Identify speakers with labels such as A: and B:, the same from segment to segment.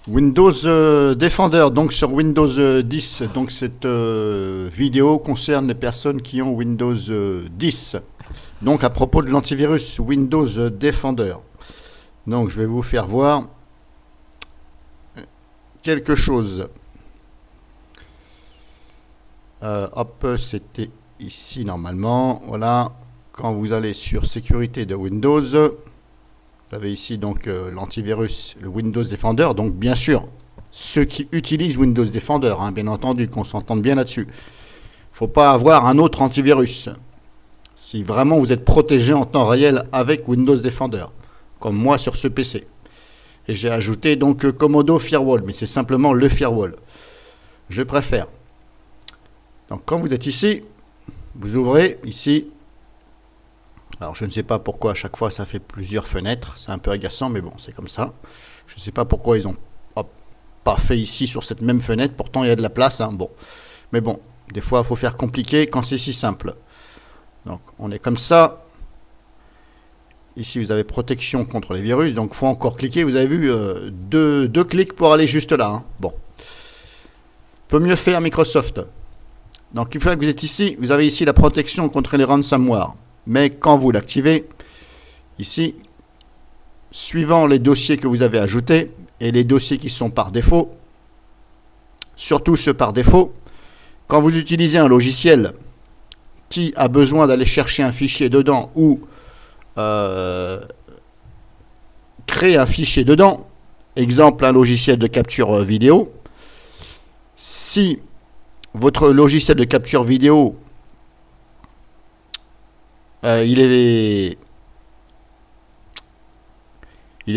A: Windows Defender, donc sur Windows 10. Donc cette vidéo concerne les personnes qui ont Windows 10. Donc à propos de l'antivirus Windows Defender. Donc je vais vous faire voir quelque chose. Hop, c'était ici normalement. Voilà, quand vous allez sur sécurité de Windows, vous avez ici donc l'antivirus, le Windows Defender. Donc bien sûr, ceux qui utilisent Windows Defender, hein, bien entendu, qu'on s'entende bien là-dessus. Il ne faut pas avoir un autre antivirus. Si vraiment vous êtes protégé en temps réel avec Windows Defender, comme moi sur ce PC. Et j'ai ajouté donc Comodo Firewall, mais c'est simplement le firewall. Je préfère. Donc quand vous êtes ici, vous ouvrez ici. Alors je ne sais pas pourquoi à chaque fois ça fait plusieurs fenêtres, c'est un peu agaçant, mais bon, c'est comme ça. Je ne sais pas pourquoi ils n'ont pas fait ici sur cette même fenêtre, pourtant il y a de la place, hein. Bon. Mais bon, des fois il faut faire compliqué quand c'est si simple. Donc on est comme ça. Ici vous avez protection contre les virus, donc il faut encore cliquer. Vous avez vu deux clics pour aller juste là, hein. Bon. Peut mieux faire Microsoft. Donc une fois que vous êtes ici, vous avez ici la protection contre les ransomware. Mais quand vous l'activez, ici, suivant les dossiers que vous avez ajoutés et les dossiers qui sont par défaut, surtout ceux par défaut, quand vous utilisez un logiciel qui a besoin d'aller chercher un fichier dedans ou créer un fichier dedans, exemple un logiciel de capture vidéo, si votre logiciel de capture vidéo il est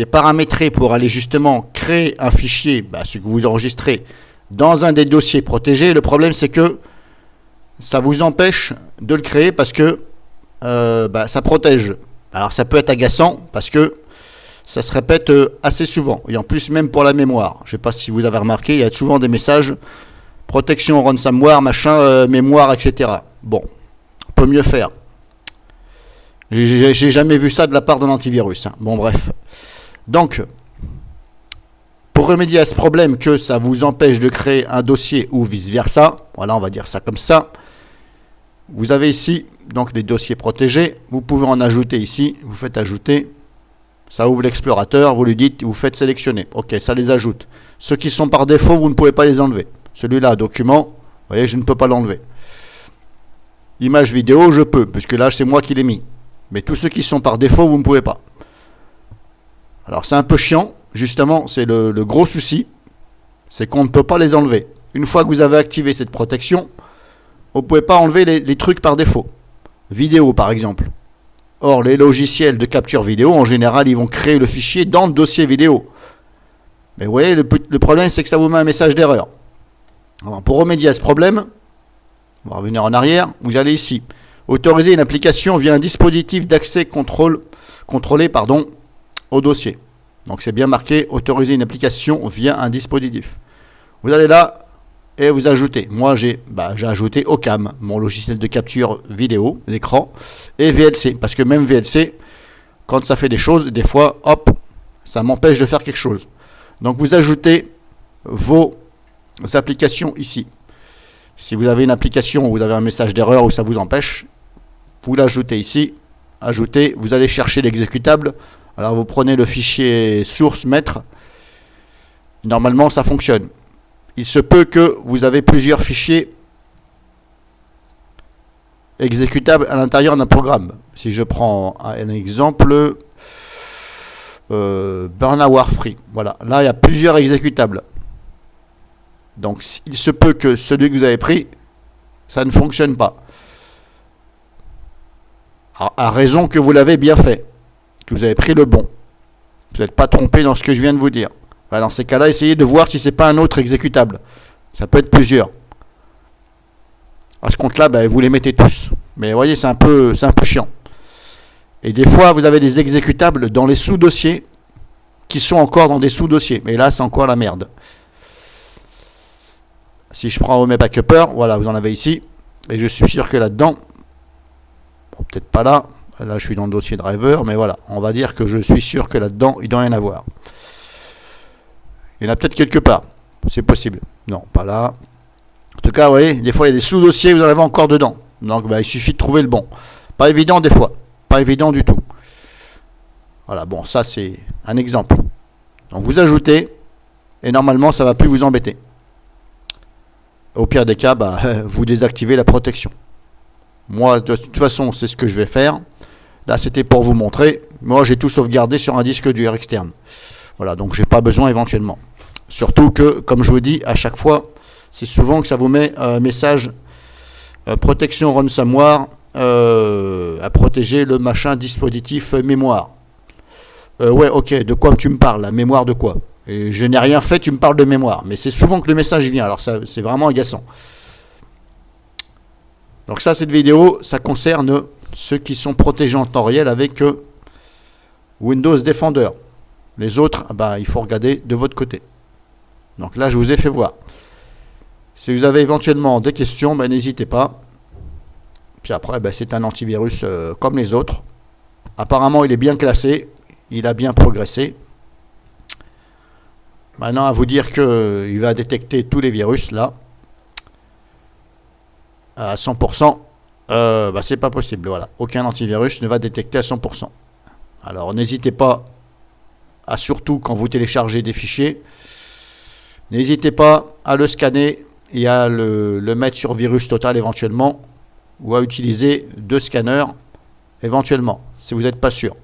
A: paramétré pour aller justement créer un fichier, ce que vous enregistrez, dans un des dossiers protégés. Le problème, c'est que ça vous empêche de le créer parce que ça protège. Alors ça peut être agaçant parce que ça se répète assez souvent. Et en plus, même pour la mémoire. Je ne sais pas si vous avez remarqué, il y a souvent des messages protection ransomware, machin, mémoire, etc. Bon, on peut mieux faire. J'ai jamais vu ça de la part d'un antivirus, hein. Bon, bref. Donc, pour remédier à ce problème que ça vous empêche de créer un dossier ou vice-versa, voilà, on va dire ça comme ça, vous avez ici donc les dossiers protégés. Vous pouvez en ajouter ici. Vous faites ajouter. Ça ouvre l'explorateur. Vous lui dites, vous faites sélectionner. Ok, ça les ajoute. Ceux qui sont par défaut, vous ne pouvez pas les enlever. Celui-là, document, vous voyez, je ne peux pas l'enlever. Image vidéo, je peux, puisque là, c'est moi qui l'ai mis. Mais tous ceux qui sont par défaut, vous ne pouvez pas. Alors c'est un peu chiant, justement, c'est le gros souci, c'est qu'on ne peut pas les enlever. Une fois que vous avez activé cette protection, vous ne pouvez pas enlever les trucs par défaut. Vidéo par exemple. Or les logiciels de capture vidéo, en général, ils vont créer le fichier dans le dossier vidéo. Mais vous voyez, le problème, c'est que ça vous met un message d'erreur. Alors pour remédier à ce problème, on va revenir en arrière, vous allez ici. Autoriser une application via un dispositif d'accès contrôlé au dossier. Donc c'est bien marqué, autoriser une application via un dispositif. Vous allez là et vous ajoutez. Moi j'ai ajouté OCam, mon logiciel de capture vidéo, l'écran, et VLC. Parce que même VLC, quand ça fait des choses, des fois, hop, ça m'empêche de faire quelque chose. Donc vous ajoutez vos applications ici. Si vous avez une application où vous avez un message d'erreur où ça vous empêche, vous l'ajoutez ici, ajoutez, vous allez chercher l'exécutable. Alors vous prenez le fichier source maître. Normalement ça fonctionne. Il se peut que vous avez plusieurs fichiers exécutables à l'intérieur d'un programme. Si je prends un exemple, Burn Warfree. Voilà, là il y a plusieurs exécutables. Donc il se peut que celui que vous avez pris, ça ne fonctionne pas. À raison que vous l'avez bien fait, que vous avez pris le bon. Vous n'êtes pas trompé dans ce que je viens de vous dire. Dans ces cas-là, essayez de voir si ce n'est pas un autre exécutable. Ça peut être plusieurs. À ce compte-là, vous les mettez tous. Mais vous voyez, c'est un peu chiant. Et des fois, vous avez des exécutables dans les sous-dossiers qui sont encore dans des sous-dossiers. Mais là, c'est encore la merde. Si je prends Home Backuper, voilà, vous en avez ici. Et je suis sûr que là-dedans, bon, peut-être pas là. Là, je suis dans le dossier driver. Mais voilà, on va dire que je suis sûr que là-dedans, il doit y en avoir. Il y en a peut-être quelque part. C'est possible. Non, pas là. En tout cas, vous voyez, des fois, il y a des sous-dossiers, vous en avez encore dedans. Donc, il suffit de trouver le bon. Pas évident des fois. Pas évident du tout. Voilà, bon, ça, c'est un exemple. Donc, vous ajoutez, et normalement, ça ne va plus vous embêter. Au pire des cas, vous désactivez la protection. Moi, de toute façon, c'est ce que je vais faire. Là, c'était pour vous montrer. Moi, j'ai tout sauvegardé sur un disque dur externe. Voilà, donc j'ai pas besoin éventuellement. Surtout que, comme je vous dis, à chaque fois, c'est souvent que ça vous met un message protection ransomware à protéger le machin dispositif mémoire. Ouais, ok, de quoi tu me parles? La mémoire de quoi? Et je n'ai rien fait, tu me parles de mémoire. Mais c'est souvent que le message vient, alors ça, c'est vraiment agaçant. Donc ça, cette vidéo, ça concerne ceux qui sont protégés en temps réel avec Windows Defender. Les autres, il faut regarder de votre côté. Donc là, je vous ai fait voir. Si vous avez éventuellement des questions, n'hésitez pas. Puis après, c'est un antivirus comme les autres. Apparemment, il est bien classé. Il a bien progressé. Maintenant, à vous dire qu'il va détecter tous les virus, là, à 100%, c'est pas possible. Voilà. Aucun antivirus ne va détecter à 100%. Alors, n'hésitez pas à, surtout quand vous téléchargez des fichiers, n'hésitez pas à le scanner et à le mettre sur virus total éventuellement, ou à utiliser 2 scanners éventuellement, si vous n'êtes pas sûr.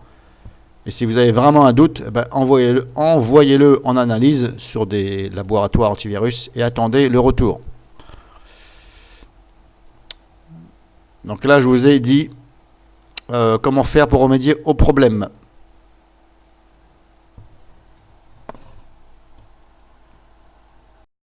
A: Et si vous avez vraiment un doute, envoyez-le en analyse sur des laboratoires antivirus et attendez le retour. Donc là, je vous ai dit comment faire pour remédier au problème.